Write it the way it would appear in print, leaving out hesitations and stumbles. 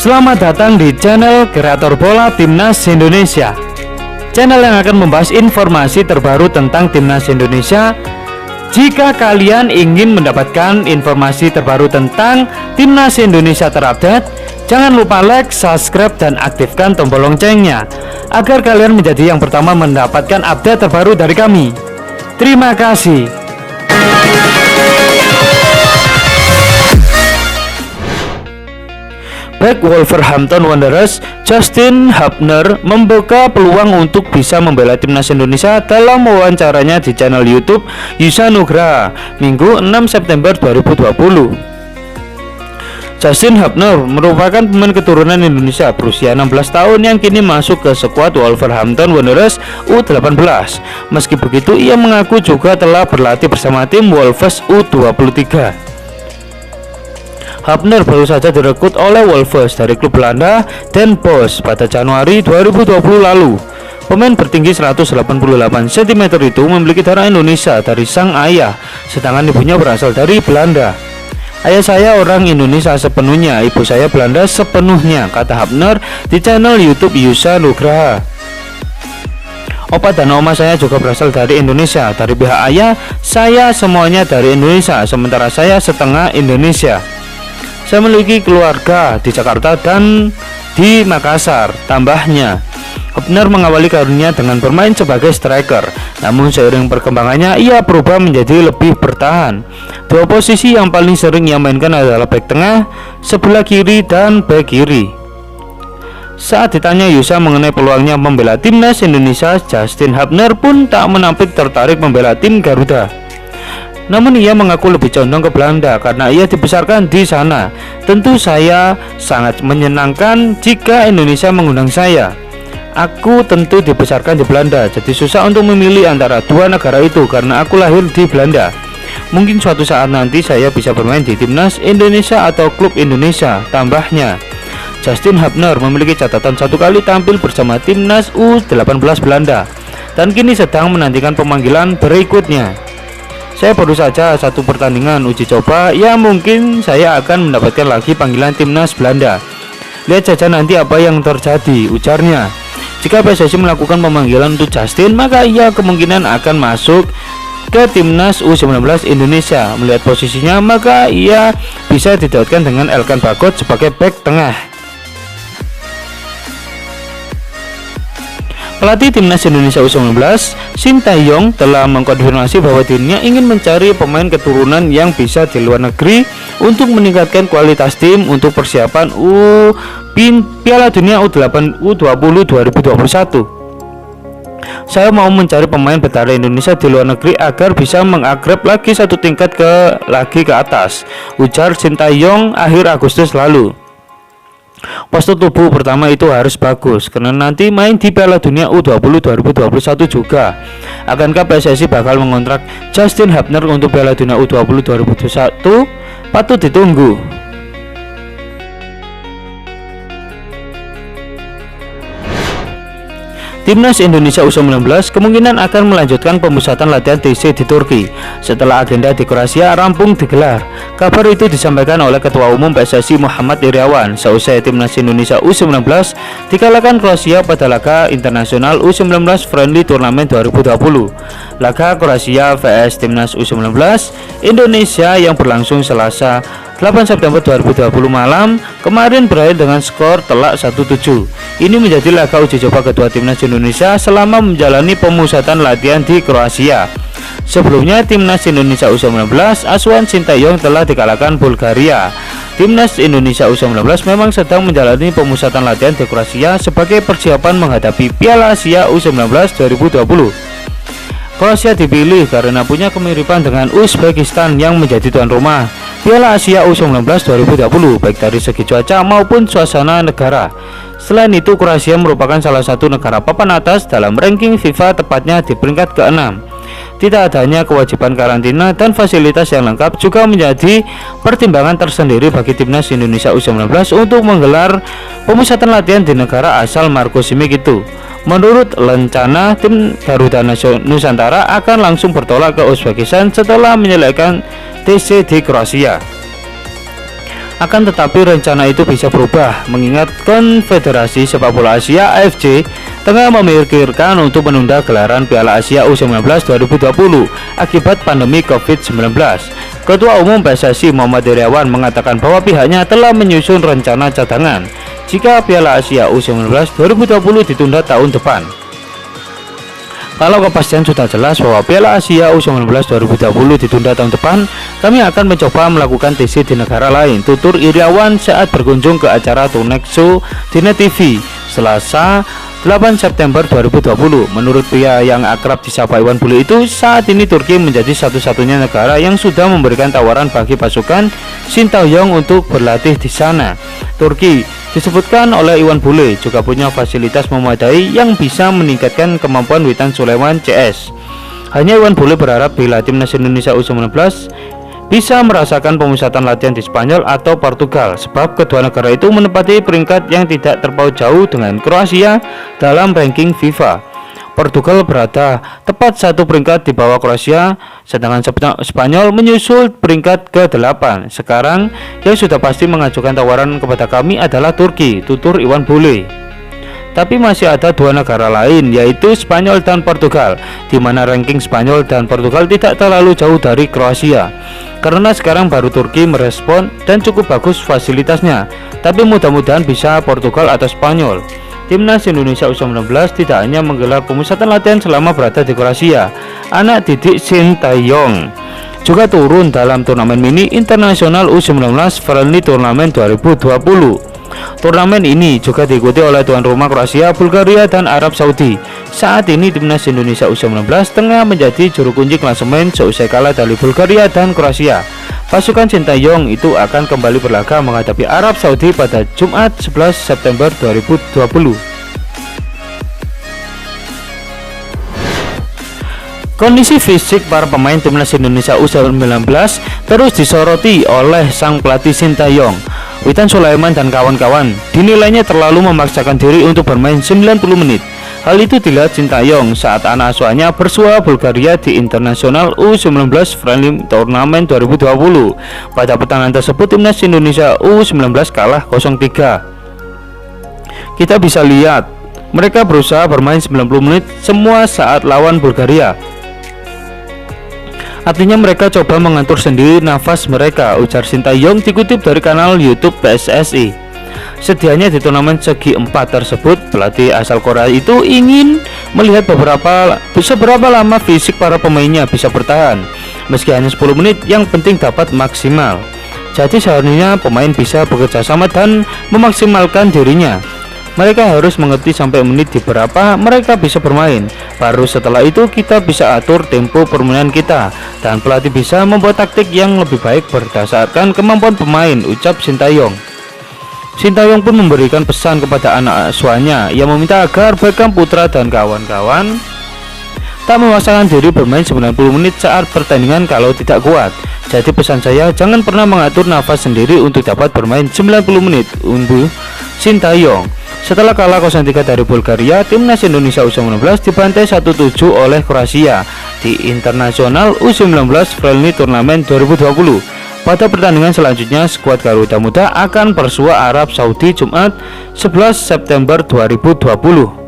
Selamat datang di channel Kreator Bola Timnas Indonesia, channel yang akan membahas informasi terbaru tentang Timnas Indonesia. Jika kalian ingin mendapatkan informasi terbaru tentang Timnas Indonesia terupdate, jangan lupa like, subscribe, dan aktifkan tombol loncengnya agar kalian menjadi yang pertama mendapatkan update terbaru dari kami. Terima kasih. Bek Wolverhampton Wanderers Justin Hubner membuka peluang untuk bisa membela Timnas Indonesia dalam wawancaranya di channel YouTube Yusa Nugraha Minggu 6 September 2020. Justin Hubner merupakan pemain keturunan Indonesia berusia 16 tahun yang kini masuk ke skuad Wolverhampton Wanderers U18. Meski begitu, ia mengaku juga telah berlatih bersama tim Wolves U23. Hubner baru saja direkrut oleh Wolves dari klub Belanda Den Bosch pada Januari 2020 lalu. Pemain bertinggi 188 cm itu memiliki darah Indonesia dari sang ayah, sedangkan ibunya berasal dari Belanda. Ayah saya orang Indonesia sepenuhnya, ibu saya Belanda sepenuhnya, kata Hubner di channel YouTube Yusa Nugraha. Opa dan oma saya juga berasal dari Indonesia. Dari pihak ayah, saya semuanya dari Indonesia, sementara saya setengah Indonesia. Saya memiliki keluarga di Jakarta dan di Makassar, tambahnya. Hubner mengawali karirnya dengan bermain sebagai striker, namun seiring perkembangannya ia berubah menjadi lebih bertahan. Dua posisi yang paling sering ia mainkan adalah bek tengah, sebelah kiri, dan bek kiri. Saat ditanya Yusa mengenai peluangnya membela Timnas Indonesia, Justin Hubner pun tak menampik tertarik membela tim Garuda. Namun ia mengaku lebih condong ke Belanda karena ia dibesarkan di sana. Tentu saya sangat menyenangkan jika Indonesia mengundang saya. Aku tentu dibesarkan di Belanda, jadi susah untuk memilih antara dua negara itu karena aku lahir di Belanda. Mungkin suatu saat nanti saya bisa bermain di Timnas Indonesia atau klub Indonesia, tambahnya. Justin Hubner memiliki catatan satu kali tampil bersama Timnas U18 Belanda dan kini sedang menantikan pemanggilan berikutnya. Saya baru saja satu pertandingan uji coba, ya mungkin saya akan mendapatkan lagi panggilan Timnas Belanda. Lihat saja nanti apa yang terjadi, ujarnya. Jika PSSI melakukan pemanggilan untuk Justin, maka ia kemungkinan akan masuk ke Timnas U19 Indonesia. Melihat posisinya, maka ia bisa didapatkan dengan Elkan Bagot sebagai bek tengah. Pelatih Timnas Indonesia U19, Shin Tae-yong, telah mengkonfirmasi bahwa dirinya ingin mencari pemain keturunan yang bisa di luar negeri untuk meningkatkan kualitas tim untuk persiapan Piala Dunia U20 2021. Saya mau mencari pemain berdarah Indonesia di luar negeri agar bisa mengagrab lagi satu tingkat lagi ke atas, ujar Shin Tae-yong akhir Agustus lalu. Postur tubuh pertama itu harus bagus karena nanti main di Piala Dunia U20 2021 juga. Akankah PSSI bakal mengontrak Justin Hubner untuk Piala Dunia U20 2021? Patut ditunggu. Timnas Indonesia U19 kemungkinan akan melanjutkan pemusatan latihan TC di Turki setelah agenda di Kroasia rampung digelar. Kabar itu disampaikan oleh Ketua Umum PSSI Muhammad Iryawan seusai Timnas Indonesia U19 dikalahkan Kroasia pada laga internasional U19 Friendly Turnamen 2020. Laga Kroasia vs Timnas U19 Indonesia yang berlangsung Selasa 8 September 2020 malam kemarin berakhir dengan skor telak 1-7. Ini menjadi laga uji coba kedua Timnas Indonesia selama menjalani pemusatan latihan di Kroasia. Sebelumnya Timnas Indonesia U19 asuhan Shin Tae-yong telah dikalahkan Bulgaria. Timnas Indonesia U19 memang sedang menjalani pemusatan latihan di Kroasia sebagai persiapan menghadapi Piala Asia U19 2020. Kroasia dipilih karena punya kemiripan dengan Uzbekistan yang menjadi tuan rumah Piala Asia U19 2020 baik dari segi cuaca maupun suasana negara. Selain itu, Kroasia merupakan salah satu negara papan atas dalam ranking FIFA, tepatnya di peringkat ke-6. Tidak adanya kewajiban karantina dan fasilitas yang lengkap juga menjadi pertimbangan tersendiri bagi Timnas Indonesia U19 untuk menggelar pemusatan latihan di negara asal Marco Simic itu. Menurut rencana, tim Garuda Nusantara akan langsung bertolak ke Uzbekistan setelah menyelesaikan TC di Kroasia. Akan tetapi rencana itu bisa berubah mengingat Konfederasi Sepak Bola Asia (AFC) tengah memikirkan untuk menunda gelaran Piala Asia U19 2020 akibat pandemi COVID-19. Ketua Umum PSSI Muhammad Iryawan mengatakan bahwa pihaknya telah menyusun rencana cadangan jika Piala Asia U19 2020 ditunda tahun depan. Kalau kepastian sudah jelas bahwa Piala Asia U19 2020 ditunda tahun depan, kami akan mencoba melakukan TC di negara lain, tutur Iryawan saat berkunjung ke acara Tonight Show di Net TV Selasa 8 September 2020. Menurut pria yang akrab disapa Iwan Bule itu, saat ini Turki menjadi satu-satunya negara yang sudah memberikan tawaran bagi pasukan Sintayong untuk berlatih di sana. Turki, disebutkan oleh Iwan Bule, juga punya fasilitas memadai yang bisa meningkatkan kemampuan Witan Sulaiman CS. Hanya Iwan Bule berharap bila timnas Indonesia U19 bisa merasakan pemusatan latihan di Spanyol atau Portugal, sebab kedua negara itu menempati peringkat yang tidak terpaut jauh dengan Kroasia dalam ranking FIFA. Portugal berada tepat satu peringkat di bawah Kroasia, sedangkan Spanyol menyusul peringkat ke-8. Sekarang yang sudah pasti mengajukan tawaran kepada kami adalah Turki, tutur Iwan Bule. Tapi masih ada dua negara lain, yaitu Spanyol dan Portugal, di mana ranking Spanyol dan Portugal tidak terlalu jauh dari Kroasia. Karena sekarang baru Turki merespon dan cukup bagus fasilitasnya, tapi mudah-mudahan bisa Portugal atau Spanyol. Timnas Indonesia U19 tidak hanya menggelar pemusatan latihan selama berada di Kroasia. Anak didik Sintayong juga turun dalam turnamen mini internasional U19 Friendly Turnamen 2020. Turnamen ini juga diikuti oleh tuan rumah Kroasia, Bulgaria, dan Arab Saudi. Saat ini timnas Indonesia U19 tengah menjadi juru kunci klasemen seusai kalah dari Bulgaria dan Kroasia. Pasukan Sintayong itu akan kembali berlaga menghadapi Arab Saudi pada Jumat 11 September 2020. Kondisi fisik para pemain timnas Indonesia U19 terus disoroti oleh sang pelatih Sintayong. Witan Sulaiman dan kawan-kawan dinilainya terlalu memaksakan diri untuk bermain 90 menit. Hal itu dilihat Sintayong saat anak asuhannya bersua Bulgaria di Internasional U19 Friendly Turnamen 2020. Pada pertandingan tersebut timnas Indonesia U19 kalah 0-3. Kita bisa lihat mereka berusaha bermain 90 menit semua saat lawan Bulgaria. Artinya mereka coba mengatur sendiri nafas mereka, ujar Sintayong dikutip dari kanal YouTube PSSI. Sedianya di turnamen segi 4 tersebut, pelatih asal Korea itu ingin melihat seberapa lama fisik para pemainnya bisa bertahan. Meski hanya 10 menit, yang penting dapat maksimal. Jadi seharusnya pemain bisa bekerja sama dan memaksimalkan dirinya. Mereka harus mengerti sampai menit di berapa mereka bisa bermain. Baru setelah itu kita bisa atur tempo permainan kita, dan pelatih bisa membuat taktik yang lebih baik berdasarkan kemampuan pemain, ucap Sintayong. Sintayong pun memberikan pesan kepada anak asuhannya yang meminta agar Beckham Putra dan kawan-kawan tak memaksakan diri bermain 90 menit saat pertandingan kalau tidak kuat. Jadi pesan saya, jangan pernah mengatur nafas sendiri untuk dapat bermain 90 menit, unbuh Sintayong. Setelah kalah 0-3 dari Bulgaria, timnas Indonesia U19 dibantai 1-7 oleh Kroasia di Internasional U19 Friendly Turnamen 2020. Pada pertandingan selanjutnya, skuad Garuda Muda akan bersua Arab Saudi Jumat 11 September 2020.